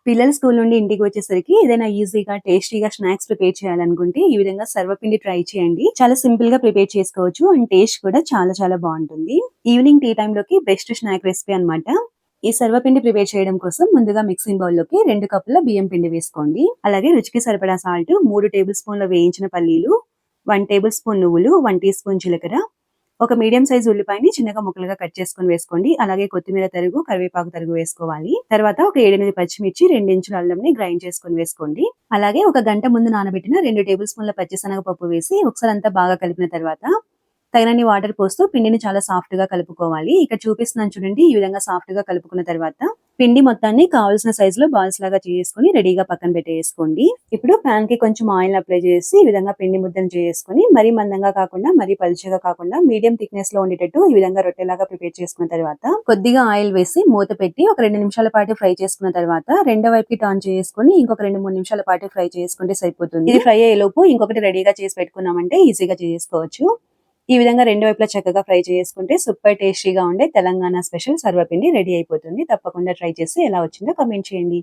పిల్లలు స్కూల్ నుండి ఇంటికి వచ్చేసరికి ఏదైనా ఈజీగా, టేస్టీగా స్నాక్స్ ప్రిపేర్ చేయాలనుకుంటే ఈ విధంగా సర్వపిండి ట్రై చేయండి. చాలా సింపుల్ గా ప్రిపేర్ చేసుకోవచ్చు అండ్ టేస్ట్ కూడా చాలా చాలా బాగుంటుంది. ఈవినింగ్ టీ టైమ్ లోకి బెస్ట్ స్నాక్ రెసిపీ అన్నమాట. ఈ సర్వపిండి ప్రిపేర్ చేయడం కోసం ముందుగా మిక్సింగ్ బౌల్ లోకి 2 కప్పుల బియ్యం పిండి వేసుకోండి. అలాగే రుచికి సరిపడా సాల్ట్, 3 టేబుల్ స్పూన్ల వేయించిన పల్లీలు, 1 టేబుల్ స్పూన్ నువ్వులు, 1 టీ స్పూన్ జీలకర్ర, ఒక మీడియం సైజ్ ఉల్లిపాయని చిన్నగా ముక్కలుగా కట్ చేసుకొని వేసుకోండి. అలాగే కొత్తిమీర తరుగు, కరివేపాకు తరుగు వేసుకోవాలి. తర్వాత ఒక 7-8 పచ్చిమిర్చి, 2 ఇంచుల అల్లంని గ్రైండ్ చేసుకొని వేసుకోండి. అలాగే ఒక గంట ముందు నానబెట్టిన 2 టేబుల్ స్పూన్ల పచ్చిశనగపప్పు వేసి ఒకసారి అంతా బాగా కలిపిన తర్వాత తగినన్ని వాటర్ పోస్తూ పిండిని చాలా సాఫ్ట్ గా కలుపుకోవాలి. ఇక్కడ చూపిస్తున్నాను చూడండి, ఈ విధంగా సాఫ్ట్ గా కలుపుకున్న తర్వాత పిండి మొత్తాన్ని కావాల్సిన సైజ్ లో బాల్స్ లాగా చేసుకుని రెడీగా పక్కన పెట్టేసుకోండి. ఇప్పుడు పాన్ కి కొంచెం ఆయిల్ అప్లై చేసి ఈ విధంగా పిండి ముద్దను చేసుకుని మరీ మందంగా కాకుండా మరీ పలుచగా కాకుండా మీడియం థిక్నెస్ లో ఉండేటట్టు ఈ విధంగా రొట్టెలాగా ప్రిపేర్ చేసుకున్న తర్వాత కొద్దిగా ఆయిల్ వేసి మూత పెట్టి ఒక 2 నిమిషాల పాటు ఫ్రై చేసుకున్న తర్వాత రెండో వైపుకి టర్న్ చేసుకుని ఇంకొక 2-3 నిమిషాల పాటు ఫ్రై చేసుకుంటే సరిపోతుంది. ఇది ఫ్రై అయ్యే లోపు ఇంకొకటి రెడీగా చేసి పెట్టుకున్నామంటే ఈజీగా చేసుకోవచ్చు. ఈ విధంగా రెండు వైపులా చక్కగా ఫ్రై చేసుకుంటే సూపర్ టేస్టీగా ఉండే తెలంగాణ స్పెషల్ సర్వపిండి రెడీ అయిపోతుంది. తప్పకుండా ట్రై చేసి ఎలా వచ్చిందో కామెంట్ చేయండి.